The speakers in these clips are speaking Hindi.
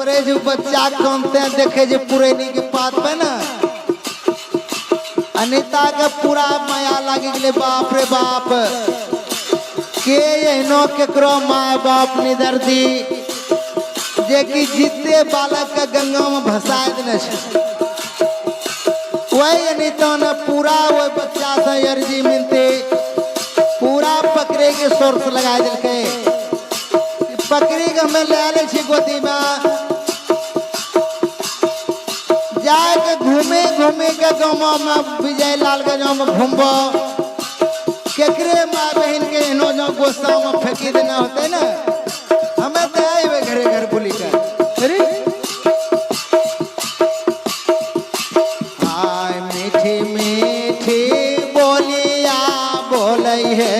परे जो बच्चा कानते हैं देखे जो पुरैनी के पात पे ना अनिता के पूरा माया लागी गले। बाप रे बाप के एहनो केकरो माँ बाप निदर दी जे कि जिते बालक के गंगा में भसा देने छे। वही अनिता ने पूरा वही बच्चा से अर्जी मिलते पूरा पकड़े के सोर्स लगा दिलके। पकड़ी के हमें ले आले छी गोदी में जाके घूमे घूमे के गाँव में विजय लाल के गाँव में घूमबो केकरे माँ बहन के एहनो जो गोस्सा में फेंकी देना होते ना हमें तो आए घरे घर बुली कर अरे हाय मीठी मीठी बोलिया बोले है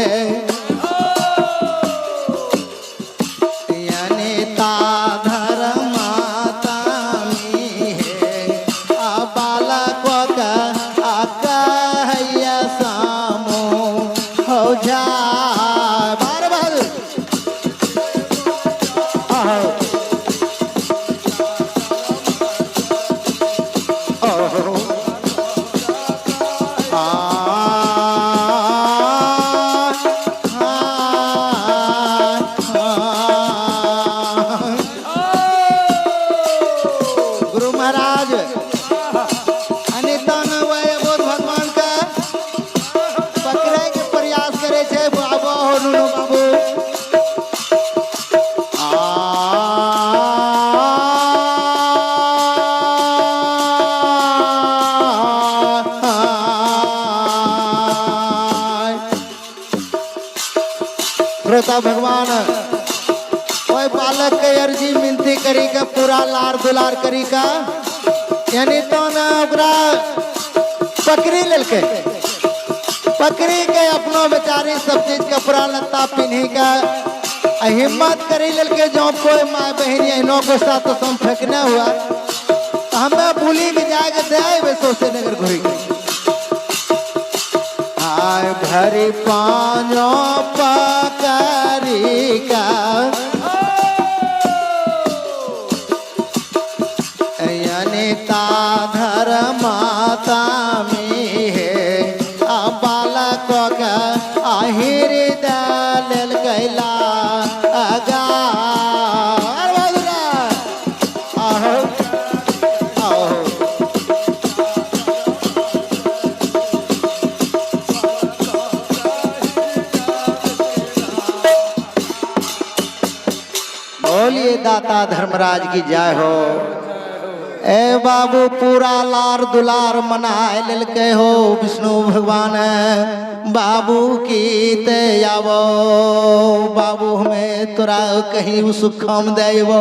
भगवान कोई बालक के अर्जी मिनती करी का पूरा लार दुलार करी का यानी तो ना ओकरा पकड़ी लेके पकड़ी के अपनो बेचारी सब चीज कपड़ा लत्ता पिन्ही का हिम्मत करी लेके जो कोई माँ बहन एहनो के साथ तो फेंकना हुआ हमें भूली के जाके दे सोचे नगर घुरी आय भरी पानो पकड़ी का अनिता धर माता में है बालक का आहिर दल कैला अगा दाता धर्मराज की जय हो। ए बाबू पूरा लार दुलार मनाए लेके हो विष्णु भगवान बाबू की ते आवो बाबू हमें तोरा कहीं सुखम देवो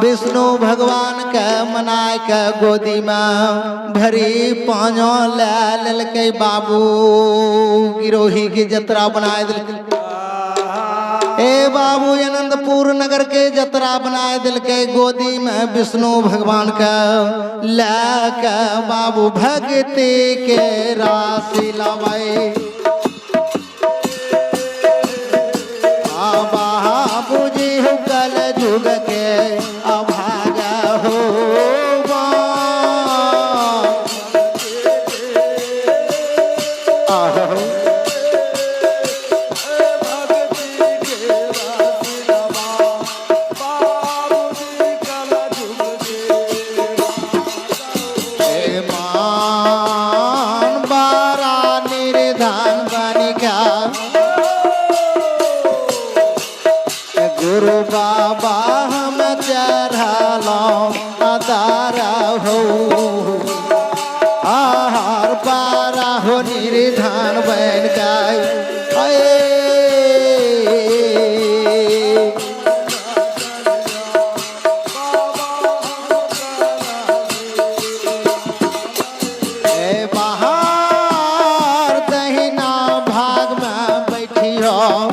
विष्णु भगवान के मनाए के गोदी में भरी पाँचों ले लेके बाबू गिरोही की जतरा बनाए दिल ए बाबू आनंदपुर नगर के जतरा बनाए दिल के गोदी में विष्णु भगवान का लाके बाबू भक्ति के राशि लवाए बाबू जी कल जुग के अभागा हो गुरु बाबा हम चढ़लो तारा हो आहार पारा हो निर्धान बन गए बाहर दहिना भाग में बैठी हो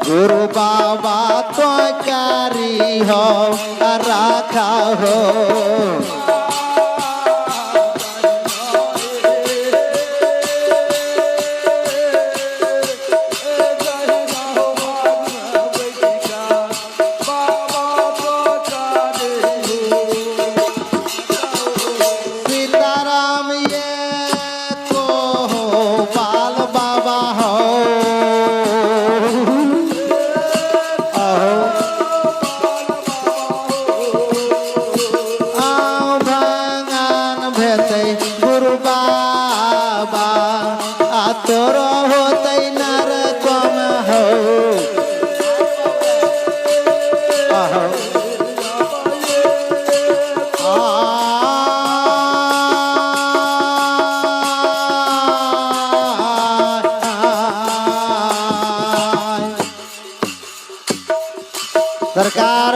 गुरु बाबा तो कारी हो रखा हो सरकार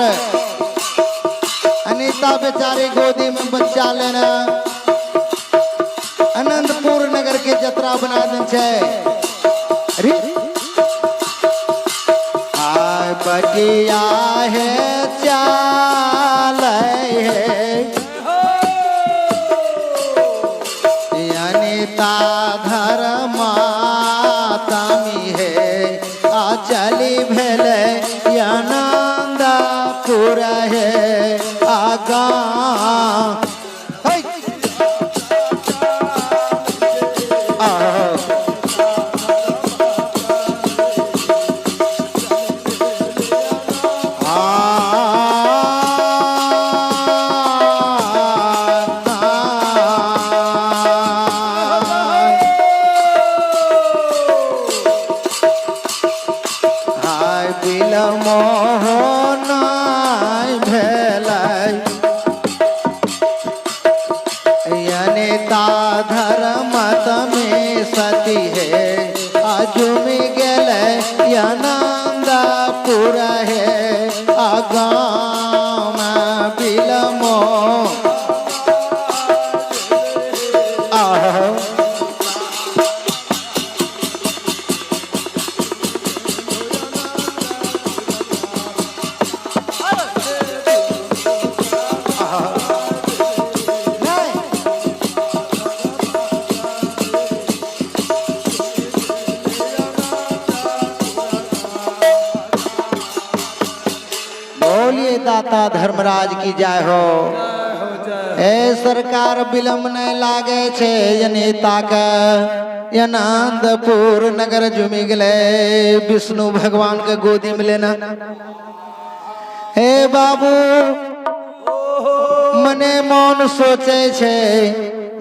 अनीता बेचारी गोदी में बच्चा लेना अनंतपुर नगर के जतरा बना दे छे। अरे आय बटिया है चाल है अनीता धर्मा तामी है आ चली भेले आनंदपुर है आगा धर्मत में सती है आजुम गेल आनंदपुर है आगाम बिलमो दाता धर्मराज की जय हो। ए सरकार विलम्ब नहीं लागे छे अनीता के आनंदपुर नगर जुमी गले विष्णु भगवान के गोदी में लेना। हे बाबू मने मौन सोचे छे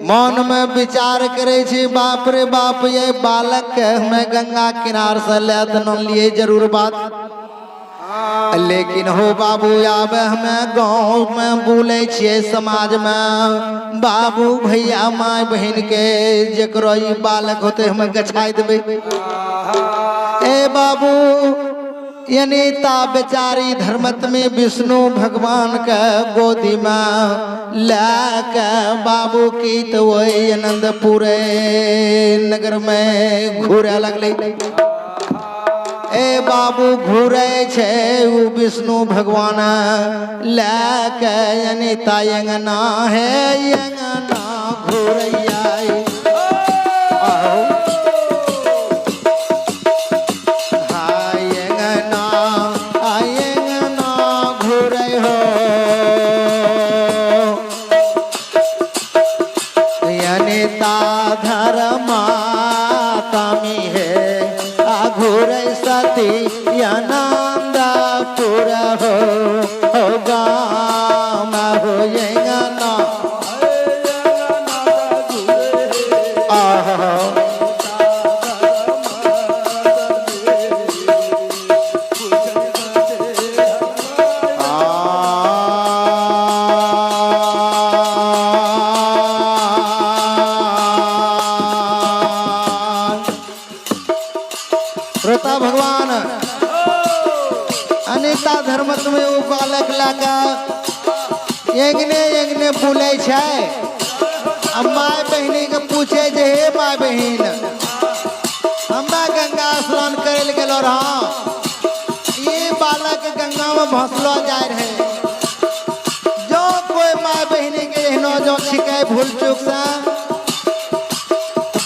मौन में विचार करे छे बाप रे बाप ये बालक के हमें गंगा किनार से ले न लिए जरूर बात लेकिन हो बाबू आब हमें गाँव में बोले छे समाज में बाबू भैया माय बहन के जकरो ई बालक होते हमें गछाई देबे। ए बाबू अनीता बेचारी धर्मत में विष्णु भगवान के गोदी में लाके बाबू की तो वही आनंदपुर नगर में घूरे लगले। ए बाबू घूरे छे उ विष्णु भगवान लाके अनीता यंगना है यंगना घूरैया धर्मा तामी है घूर सती आनंदपुर हो गाम हो यंगना श्रोता भगवान अनीता धर्मत में वो बालक लाका यंगने बोले छे माय बहनी के पूछे जे हे माय बहन हमरा गंगा स्नान करे गेलो रहा ये बालक गंगा में भसलो जाय रहे जो कोई माय बहनी के एहनो जो छिके भूल चूक से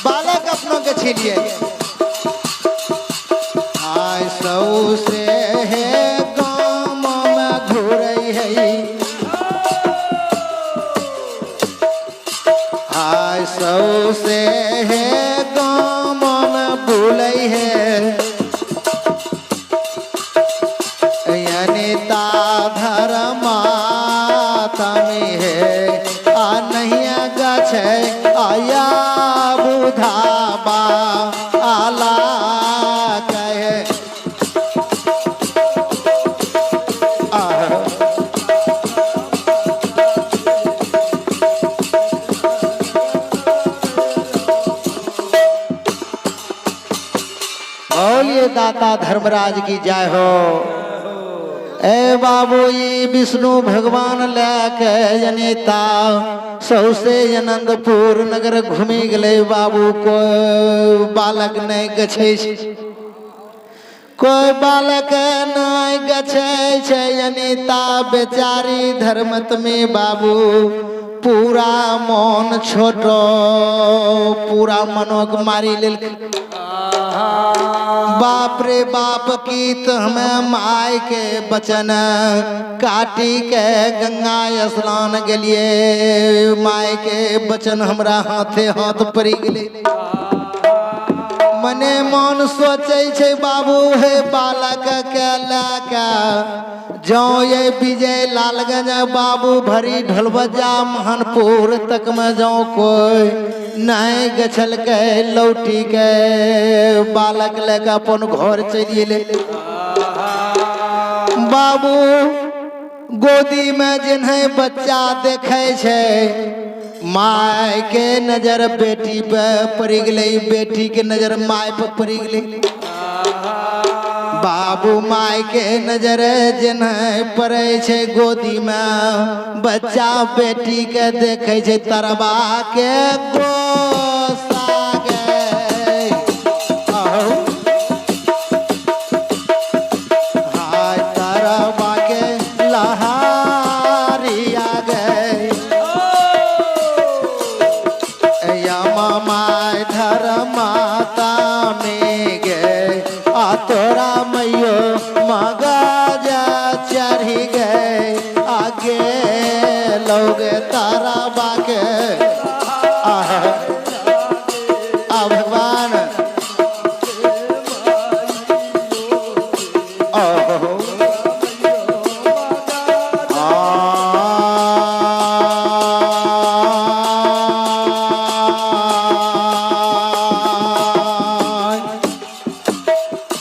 बालक अपनों के छिलिए सौ से है गाँव में घूरई है आय सौ से है गाँव में बुलई है अनीता धर्मा तामी है आ नहीं गछ आया बुधाबा आला बोलिए दाता धर्मराज की जय हो। ए बाबू ये विष्णु भगवान लेके जनिता सौसे आनंदपुर नगर घूमी गले बाबू कोई बालक नहीं गछे कोई बालक नहीं गछे छे जनिता बेचारी धर्मत में बाबू पूरा मन छोटो पूरा मनोक मारी लेल बाप रे बाप की तो हमें माय के बचन काटी के गंगा स्नान गलिए माय के बचन हमरा हाथे हाथ पड़ी गले मने मन सोचे छे बाबू हे बालक के लाका जो ये विजय लालगंज बाबू भरी ढोलबजा महनपुर तक में जो कोई नहीं गछल के लौटी के बालक लेके अपन घर चलिए ले बाबू गोदी में जिन्हें बच्चा देखे छे माय के नजर बेटी पे पड़ी गई बेटी के नजर माय पे पड़ी गई बाबू माय के नजर जिन्हें पड़े छे गोदी में बच्चा बेटी के देखे छे तरबा के गोसा गे हाय तरबा के लहारिया गे यमा माय धर्माता में गे आ तोरा मैयो मगाजा चढ़ी गए आगे लोग तारा बाके आ भगवान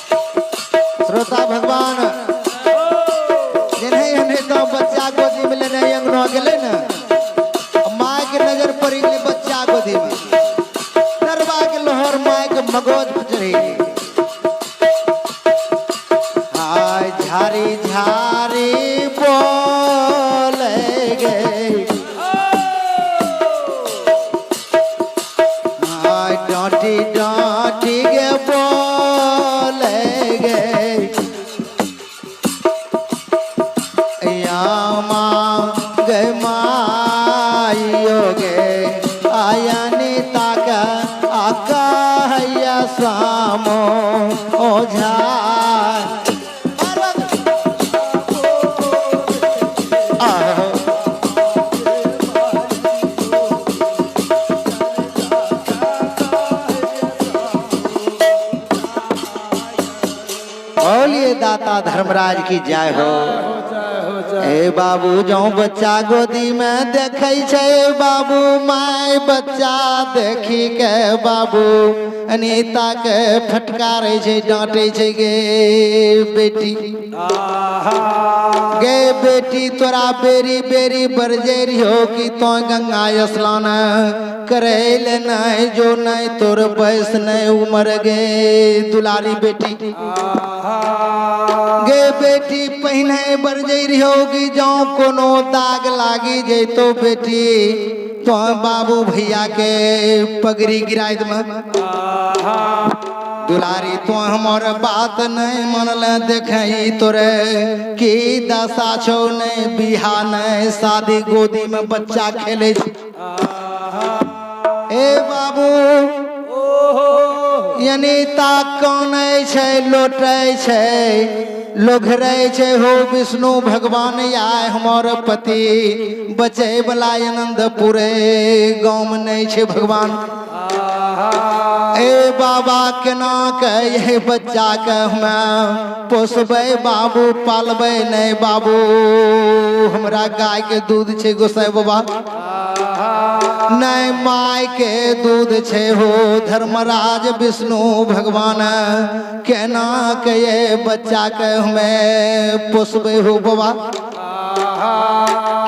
श्रोता भगवान जिन्हें तो बच्चा गोदी में लेने अंगना गेले न माय के नजर पड़ी गई बच्चा गोदी में तरबा के लोहर माय के मगोज पे चढ़ी हाय झारी झारी बोले गए हाय डांटी डांटी के बोले गए सामो ओझा बोलिए दाता धर्मराज की जय हो ए बाबू जो बच्चा गोदी में देखे छे बाबू माय बच्चा देखी के बाबू अनीता के फटकारे छे डांटे छे गे बेटी गे बेटी तोरा बेरी बेरी बरजेरी हो कि तो गंगा स्नान करे ले नहीं जो नहीं तोर बयस नहीं उमर गे दुलारी बेटी गे बेटी पहने बरजेरी होगी जो कोनो दाग लागी जे तो बेटी तो बाबू भैया के पगड़ी गिराई में दुलारी तो हमार बात नहीं मनल देखे तोरे की दशा छो नहीं बिहा नहीं शादी गोदी में बच्चा खेले ए बाबू यानी ताक कौने छे लोटे छे लोघरे छे हो विष्णु भगवान आए हमार पति बचे बला आनंदपुरे गाँव में नहीं छे भगवान ए बाबा केना के बच्चा के हमें पोसबे बाबू पालबे नहीं बाबू हमरा गाय के दूध छे गोसाई बाबा नहीं माय के दूध छे हो धर्मराज विष्णु भगवान केना के ये बच्चा के हमें पोसबे हो बाबा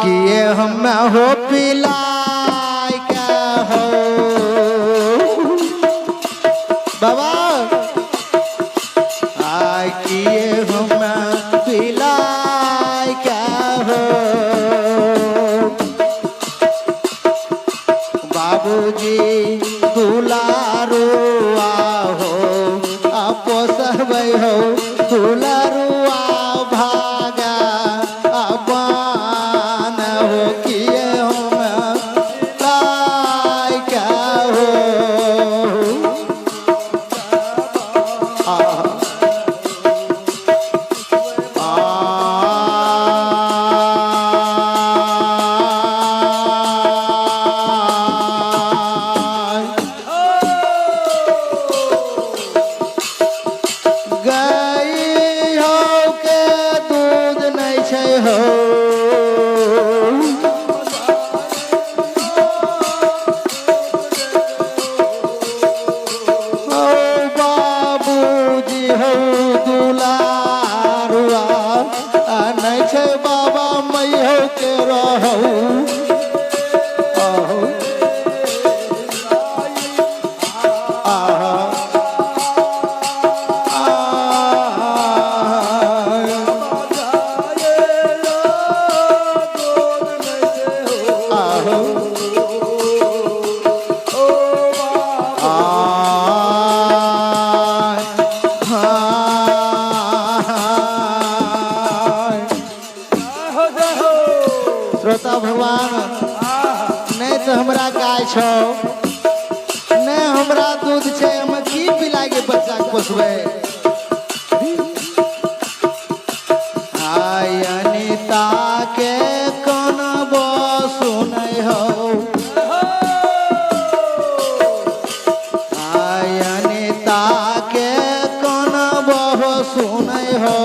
कि ये हमें हो पिलाई के हो बाबा आय कि ये हमें पिलाई के रहू आहू आहा श्रोता भगवान नहीं तो हमरा गाय छो नहीं हमरा दूध छे हम की पिला के बच्चा के पोसबे आय अनिता के कनबो सुनै हो आय अनिता के कनबो सुनै हो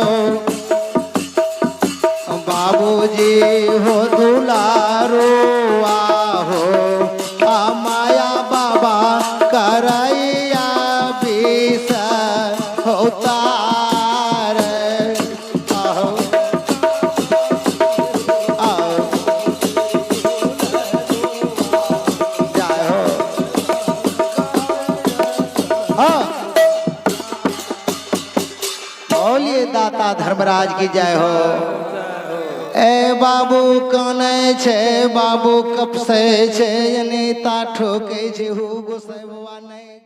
बाबूजी हो दुलारो आहो आ माया बाबा करैया बीस होतार आहो आओ जय हो हाँ बोलिए दाता धर्मराज की जय हो। ए बाबू काने छे बाबू कपसे छे अनिता ठोके छे हु गोसाई बाबा नहीं